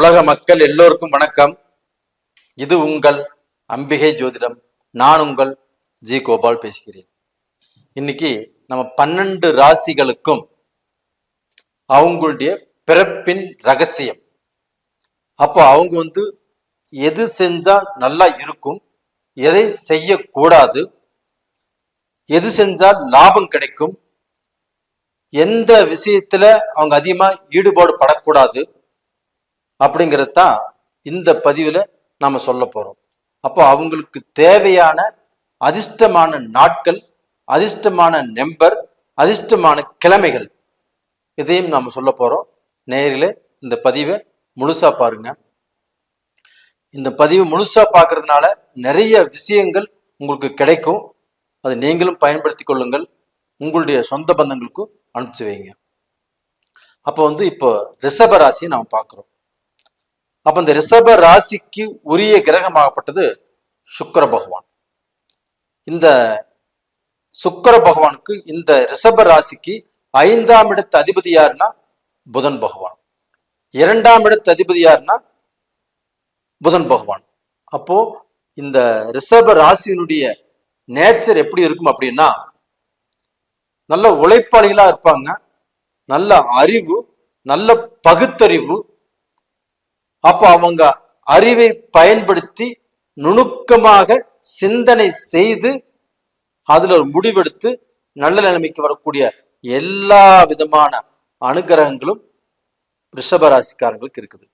உலக மக்கள் எல்லோருக்கும் வணக்கம். இது உங்கள் அம்பிகை ஜோதிடம். நான் உங்கள் ஜி கோபால் பேசுகிறேன். இன்னைக்கு நம்ம 12 ராசிகளுக்கும் அவங்களுடைய பிறப்பின் ரகசியம். அப்போ அவங்க எது செஞ்சா நல்லா இருக்கும், எதை செய்யக்கூடாது, எது செஞ்சால் லாபம் கிடைக்கும், எந்த விஷயத்துல அவங்க அதிகமா ஈடுபாடு படக்கூடாது அப்படிங்கிறது தான் இந்த பதிவுல நாம சொல்ல போறோம். அப்போ அவங்களுக்கு தேவையான அதிர்ஷ்டமான நாட்கள், அதிர்ஷ்டமான நம்பர், அதிர்ஷ்டமான கிழமைகள் இதையும் நாம சொல்ல போறோம். நேரிலே இந்த பதிவை முழுசா பாருங்க. இந்த பதிவு முழுசா பார்க்கறதுனால நிறைய விஷயங்கள் உங்களுக்கு கிடைக்கும். அதை நீங்களும் பயன்படுத்தி கொள்ளுங்கள். உங்களுடைய சொந்த பந்தங்களுக்கும் அனுப்பிச்சு வைங்க. அப்போ இப்போ ரிஷப ராசியை நாம் பார்க்கிறோம். அப்ப இந்த ரிஷப ராசிக்கு உரிய கிரகமாகப்பட்டது சுக்கிர பகவான். இந்த சுக்கிர பகவானுக்கு இந்த ரிஷப ராசிக்கு 5ஆம் இடத்து அதிபதி யாருன்னா புதன் பகவான். 2ஆம் இடத்து அதிபதி யாருன்னா புதன் பகவான். அப்போ இந்த ரிஷப ராசியினுடைய நேச்சர் எப்படி இருக்கும் அப்படின்னா, நல்ல உழைப்பாளிகளா இருப்பாங்க, நல்ல அறிவு, நல்ல பகுத்தறிவு. அப்ப அவங்க அறிவை பயன்படுத்தி நுணுக்கமாக சிந்தனை செய்து அதுல ஒரு முடிவெடுத்து நல்ல நிலைமைக்கு வரக்கூடிய எல்லா விதமான அனுகிரகங்களும் ரிஷபராசிக்காரங்களுக்கு இருக்குது.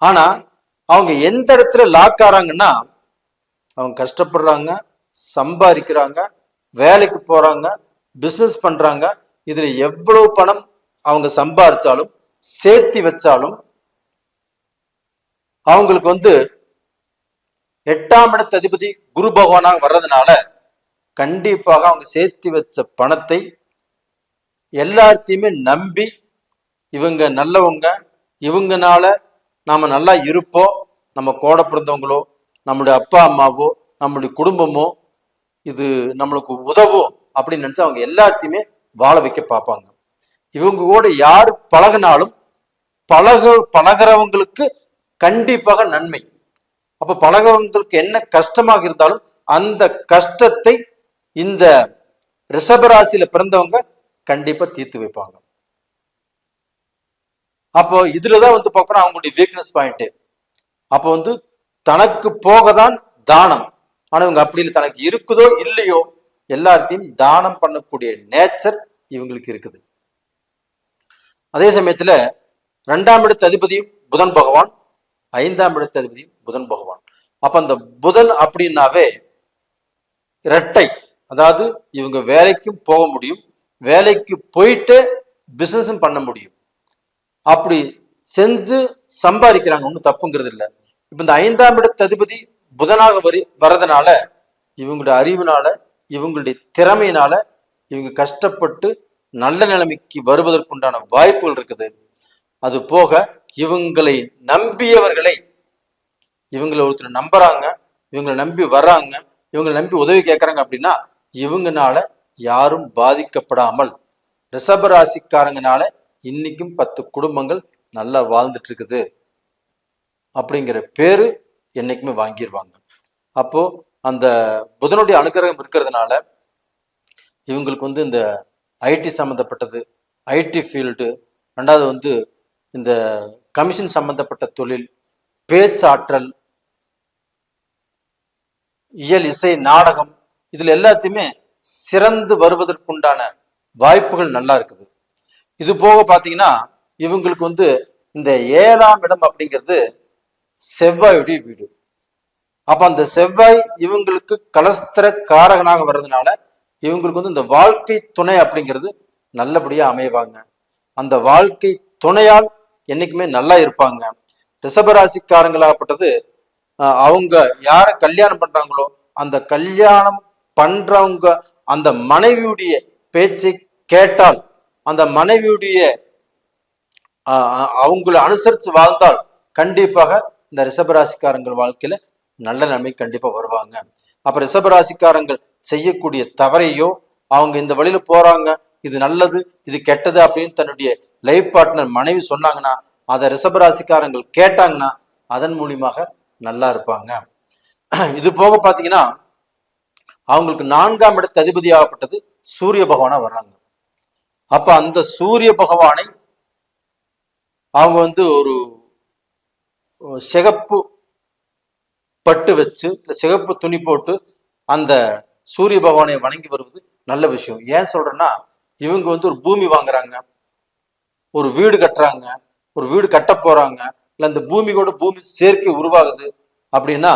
ஆனா அவங்க எந்த இடத்துல லாக் ஆறாங்கன்னா, அவங்க கஷ்டப்படுறாங்க, சம்பாதிக்கிறாங்க, வேலைக்கு போறாங்க, பிசினஸ் பண்றாங்க. இதுல எவ்வளவு பணம் அவங்க சம்பாதிச்சாலும் சேர்த்தி வச்சாலும் அவங்களுக்கு 8ஆம் இடத்து அதிபதி குரு பகவானாக வர்றதுனால கண்டிப்பாக அவங்க சேர்த்தி வச்ச பணத்தை எல்லாத்தையுமே நம்பி இவங்க நல்லவங்க, இவங்கனால நாம நல்லா இருப்போம், நம்ம கூட பிறந்தவங்களோ, நம்மளுடைய அப்பா அம்மாவோ, நம்மளுடைய குடும்பமோ இது நம்மளுக்கு உதவும் அப்படின்னு நினைச்சு அவங்க எல்லாத்தையுமே வாழ வைக்க பார்ப்பாங்க. இவங்க கூட யார் பழகினாலும் பழகிறவங்களுக்கு கண்டிப்பாக நன்மை. அப்ப பழகிறவங்களுக்கு என்ன கஷ்டமாக இருந்தாலும் அந்த கஷ்டத்தை இந்த ரிஷபராசியில பிறந்தவங்க கண்டிப்பா தீர்த்து வைப்பாங்க. அப்போ இதுலதான் பார்க்கணும் அவங்களுடைய வீக்னஸ் பாயிண்ட். அப்போ தனக்கு போகதான் தானம். ஆனா இவங்க அப்படி இல்லை, தனக்கு இருக்குதோ இல்லையோ எல்லாத்தையும் தானம் பண்ணக்கூடிய நேச்சர் இவங்களுக்கு இருக்குது. அதே சமயத்துல 2ஆம் இடத்து அதிபதியும் புதன் பகவான், 5ஆம் இடத்து அதிபதியும் புதன் பகவான். அப்ப அந்த புதன் அப்படின்னாவே இரட்டை. அதாவது இவங்க வேலைக்கும் போக முடியும், வேலைக்கு போயிட்டு பிசினஸும் பண்ண முடியும். அப்படி செஞ்சு சம்பாதிக்கிறாங்க, ஒன்றும் தப்புங்கிறது இல்லை. இப்ப இந்த 5ஆம் இடத்து அதிபதி புதனாக வர்றதுனால இவங்களுடைய அறிவுனால, இவங்களுடைய திறமையினால இவங்க கஷ்டப்பட்டு நல்ல நிலைமைக்கு வருவதற்குண்டான வாய்ப்புகள் இருக்குது. அது போக இவங்களை நம்பியவர்களை, இவங்களை ஒருத்தர் நம்புறாங்க, இவங்களை நம்பி வர்றாங்க, இவங்களை நம்பி உதவி கேட்கறாங்க அப்படின்னா இவங்கனால யாரும் பாதிக்கப்படாமல் ரிஷபராசிக்காரங்கனால இன்னைக்கும் 10 குடும்பங்கள் நல்லா வாழ்ந்துட்டு இருக்குது அப்படிங்கிற பேரு என்னைக்குமே வாங்கிடுவாங்க. அப்போ அந்த புதனுடைய அனுகிரகம் இருக்கிறதுனால இவங்களுக்கு இந்த ஐடி சம்பந்தப்பட்டது, ஐடி ஃபீல்டு, ரெண்டாவது இந்த கமிஷன் சம்பந்தப்பட்ட தொழில், பேச்சாற்றல், இயல், இசை, நாடகம், இதுல எல்லாத்தையுமே சிறந்து வருவதற்குண்டான வாய்ப்புகள் நல்லா இருக்குது. இது போக பாத்தீங்கன்னா இவங்களுக்கு இந்த 7ஆம் இடம் அப்படிங்கிறது செவ்வாயுடைய வீடு. அப்ப அந்த செவ்வாய் இவங்களுக்கு கலஸ்திர காரகனாக வர்றதுனால இவங்களுக்கு இந்த வாழ்க்கை துணை அப்படிங்கிறது நல்லபடியா அமைவாங்க. அந்த வாழ்க்கை துணையால் என்னைக்குமே நல்லா இருப்பாங்க. ரிஷபராசிக்காரங்களாகப்பட்டது அவங்க யார கல்யாணம் பண்றாங்களோ அந்த கல்யாணம் பண்றவங்க அந்த மனைவியுடைய பேச்சை கேட்டால், அந்த மனைவியுடைய அவங்களை அனுசரித்து வாழ்ந்தால் கண்டிப்பாக இந்த ரிஷபராசிக்காரங்கள் வாழ்க்கையில நல்ல நன்மை கண்டிப்பா வருவாங்க. அப்ப ரிஷபராசிக்காரங்கள் செய்யக்கூடிய தவறையோ, அவங்க இந்த வழியில போறாங்க, இது நல்லது இது கெட்டது அப்படின்னு தன்னுடைய லைஃப் பார்ட்னர் மனைவி சொன்னாங்கன்னா அதை ரிஷபராசிக்காரங்கள் கேட்டாங்கன்னா அதன் மூலியமாக நல்லா இருப்பாங்க. இது போக பாத்தீங்கன்னா அவங்களுக்கு 4ஆம் இடத்து அதிபதியாகப்பட்டது சூரிய பகவானா வர்றாங்க. அப்ப அந்த சூரிய பகவானை அவங்க ஒரு சிகப்பு பட்டு வச்சு சிகப்பு துணி போட்டு அந்த சூரிய பகவானை வணங்கி வருவது நல்ல விஷயம். ஏன் சொல்றேன்னா இவங்க ஒரு பூமி வாங்குறாங்க, ஒரு வீடு கட்டுறாங்க, ஒரு வீடு கட்ட போறாங்க, இல்ல அந்த பூமியோட பூமி சேர்க்கை உருவாகுது அப்படின்னா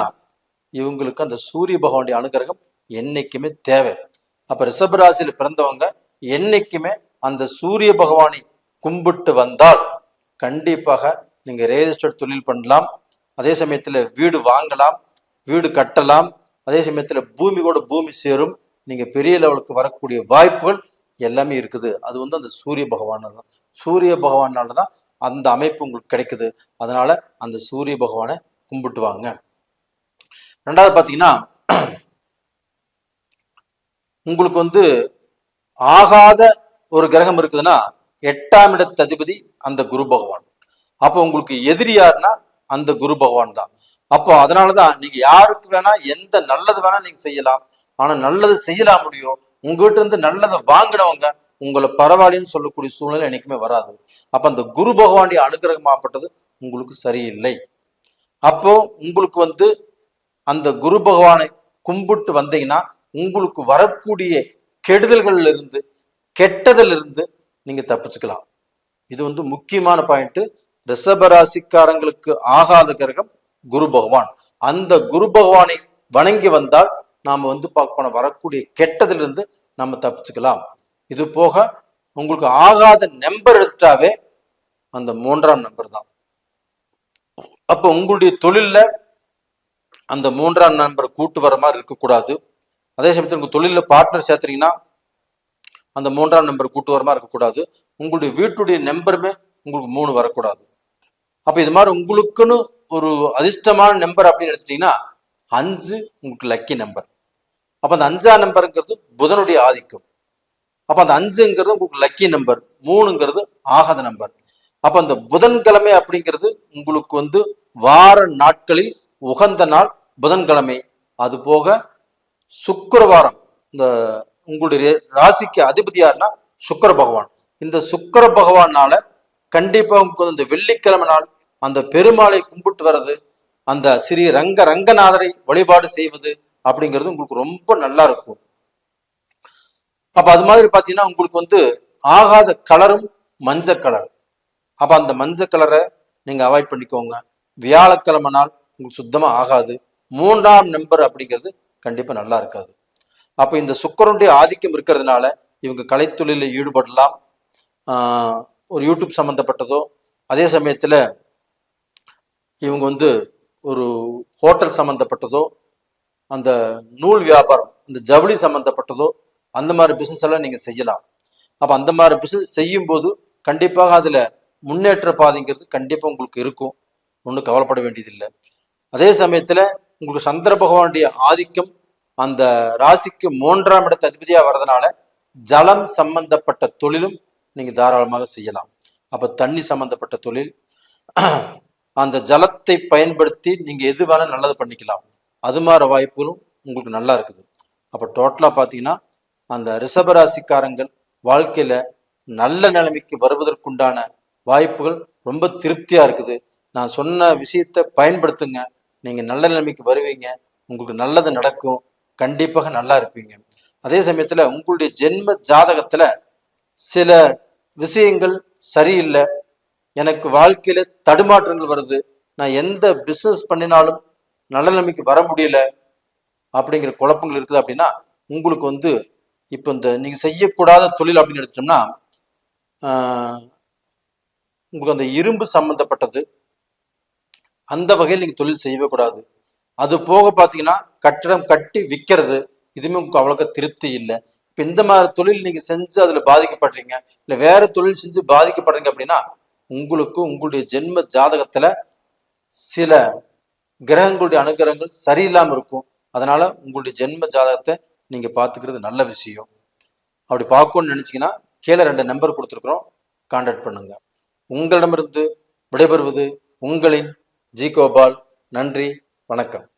இவங்களுக்கு அந்த சூரிய பகவானுடைய அனுகிரகம் என்னைக்குமே தேவை. அப்ப ரிஷபராசியில பிறந்தவங்க என்னைக்குமே அந்த சூரிய பகவானை கும்பிட்டு வந்தால் கண்டிப்பாக நீங்க ரியல் எஸ்டேட் தொழில் பண்ணலாம், அதே சமயத்துல வீடு வாங்கலாம், வீடு கட்டலாம், அதே சமயத்துல பூமியோட பூமி சேரும், நீங்க பெரிய லெவலுக்கு வரக்கூடிய வாய்ப்புகள் எல்லாமே இருக்குது. அது அந்த சூரிய பகவான் தான், சூரிய பகவானாலதான் அந்த அமைப்பு உங்களுக்கு கிடைக்குது. அதனால அந்த சூரிய பகவானை கும்பிட்டு வாங்க. ரெண்டாவது பாத்தீங்கன்னா உங்களுக்கு ஆகாத ஒரு கிரகம் இருக்குதுன்னா 8ஆம் இடத்து அதிபதி அந்த குரு பகவான். அப்போ உங்களுக்கு எதிரி யாருன்னா அந்த குரு பகவான் தான். அப்போ அதனாலதான் நீங்க யாருக்கு வேணா எந்த நல்லது வேணா நீங்க செய்யலாம், ஆனா நல்லது செய்யலாம் முடியும். உங்ககிட்ட இருந்து நல்லதை வாங்கினவங்க உங்களை பரவாயில்லன்னு சொல்லக்கூடிய சூழ்நிலை என்னைக்குமே வராது. அப்ப அந்த குரு பகவானுடைய அனுகிரகமாகப்பட்டது உங்களுக்கு சரியில்லை. அப்போ உங்களுக்கு அந்த குரு பகவானை கும்பிட்டு வந்தீங்கன்னா உங்களுக்கு வரக்கூடிய கெடுதல்கள்ல இருந்து கெட்டதில் இருந்து நீங்க தப்பிச்சுக்கலாம். இது முக்கியமான பாயிண்ட். ரிஷபராசிக்காரங்களுக்கு ஆகாத கிரகம் குரு பகவான். அந்த குரு பகவானை வணங்கி வந்தால் நாம பார்க்க வரக்கூடிய கெட்டதில் இருந்து நம்ம தப்பிச்சுக்கலாம். இது போக உங்களுக்கு ஆகாத நம்பர் எடுத்துட்டாவே அந்த 3ஆம் நம்பர் தான். அப்ப உங்களுடைய தொழில்ல அந்த 3ஆம் நம்பர் கூட்டு வர மாதிரி இருக்கக்கூடாது. அதே சமயத்தில் உங்க தொழில பார்ட்னர் சேர்த்துறீங்கன்னா அந்த 3ஆம் நம்பர் கூட்டு வர மாதிரி இருக்கக்கூடாது. உங்களுடைய வீட்டுடைய நம்பருமே உங்களுக்கு 3 வரக்கூடாது. அப்ப இது மாதிரி உங்களுக்குன்னு ஒரு அதிர்ஷ்டமான நம்பர் அப்படின்னு எடுத்துட்டீங்கன்னா 5 உங்களுக்கு லக்கி நம்பர். அப்ப அந்த 5ஆம் நம்பருங்கிறது புதனுடைய ஆதிக்கம். அப்ப அந்த 5ங்கிறது உங்களுக்கு லக்கி நம்பர், 3ங்கிறது ஆகாத நம்பர். அப்ப அந்த புதன்கிழமை அப்படிங்கிறது உங்களுக்கு வார நாட்களில் உகந்த நாள் புதன்கிழமை. அது போக சுக்கிரவாரம், இந்த உங்களுடைய ராசிக்கு அதிபதி யாருன்னா சுக்கிர பகவான். இந்த சுக்கிர பகவானால கண்டிப்பா உங்களுக்கு இந்த வெள்ளிக்கிழமை நாள் அந்த பெருமாளை கும்பிட்டு வர்றது, அந்த ஸ்ரீ ரங்கநாதரை வழிபாடு செய்வது அப்படிங்கிறது உங்களுக்கு ரொம்ப நல்லா இருக்கும். அப்ப அது மாதிரி பாத்தீங்கன்னா உங்களுக்கு ஆகாத கலரும் மஞ்சள் கலர். அப்ப அந்த மஞ்சள் கலரை நீங்க அவாய்ட் பண்ணிக்கோங்க. வியாழக்கிழமை நாள் உங்களுக்கு சுத்தமா ஆகாது. 3ஆம் நம்பர் அப்படிங்கிறது கண்டிப்பா நல்லா இருக்காது. அப்ப இந்த சுக்கிரனுடைய ஆதிக்கம் இருக்கிறதுனால இவங்க கலைத்தொழிலில் ஈடுபடலாம், ஒரு யூடியூப் சம்பந்தப்பட்டதோ, அதே சமயத்துல இவங்க ஒரு ஹோட்டல் சம்பந்தப்பட்டதோ, அந்த நூல் வியாபாரம், அந்த ஜவுளி சம்பந்தப்பட்டதோ, அந்த மாதிரி பிசினஸ் எல்லாம் நீங்க செய்யலாம். அப்ப அந்த மாதிரி பிசினஸ் செய்யும் போது கண்டிப்பாக அதுல முன்னேற்ற பாதைங்கிறது கண்டிப்பா உங்களுக்கு இருக்கும், ஒன்றும் கவலைப்பட வேண்டியதில்லை. அதே சமயத்துல உங்களுக்கு சந்திர பகவானுடைய ஆதிக்கம் அந்த ராசிக்கு 3ஆம் இடத்து அதிபதியா வர்றதுனால ஜலம் சம்பந்தப்பட்ட தொழிலும் நீங்க தாராளமாக செய்யலாம். அப்ப தண்ணி சம்பந்தப்பட்ட தொழில், அந்த ஜலத்தை பயன்படுத்தி நீங்க எது வேணா நல்லது பண்ணிக்கலாம். அது மாதிரி வாய்ப்புகளும் உங்களுக்கு நல்லா இருக்குது. அப்ப டோட்டலா பாத்தீங்கன்னா அந்த ரிஷபராசிக்காரங்கள் வாழ்க்கையில நல்ல நிலைமைக்கு வருவதற்குண்டான வாய்ப்புகள் ரொம்ப திருப்தியா இருக்குது. நான் சொன்ன விஷயத்தை பயன்படுத்துங்க, நீங்க நல்ல நிலைமைக்கு வருவீங்க, உங்களுக்கு நல்லது நடக்கும், கண்டிப்பாக நல்லா இருப்பீங்க. அதே சமயத்துல உங்களுடைய ஜென்ம ஜாதகத்துல சில விஷயங்கள் சரியில்லை, எனக்கு வாழ்க்கையில தடுமாற்றங்கள் வருது, நான் எந்த பிசினஸ் பண்ணினாலும் நல்ல நிலைமைக்கு வர முடியல அப்படிங்கிற குழப்பங்கள் இருக்குது அப்படின்னா உங்களுக்கு இப்போ இந்த நீங்க செய்யக்கூடாத தொழில் அப்படின்னு எடுத்துட்டோம்னா உங்களுக்கு அந்த இரும்பு சம்பந்தப்பட்டது அந்த வகையில் நீங்க தொழில் செய்யவே கூடாது. அது போக பாத்தீங்கன்னா கட்டிடம் கட்டி விற்கிறது, இதுவுமே உங்களுக்கு அவ்வளோக்கா திருப்தி இல்லை. இப்போ இந்த மாதிரி தொழில் நீங்க செஞ்சு அதுல பாதிக்கப்படுறீங்க, இல்லை வேற தொழில் செஞ்சு பாதிக்கப்படுறீங்க அப்படின்னா உங்களுக்கு உங்களுடைய ஜென்ம ஜாதகத்துல சில கிரகங்களுடைய அனுகிரகங்கள் சரியில்லாம இருக்கும். அதனால உங்களுடைய ஜென்ம ஜாதகத்தை நீங்க பாத்துக்கிறது நல்ல விஷயம். அப்படி பார்க்கணும்னு நினைச்சீங்கன்னா கீழே 2 நம்பர் கொடுத்துருக்குறோம், கான்டாக்ட் பண்ணுங்க. உங்களிடமிருந்து விடைபெறுவது உங்களின் ஜி கோபால். நன்றி, வணக்கம்.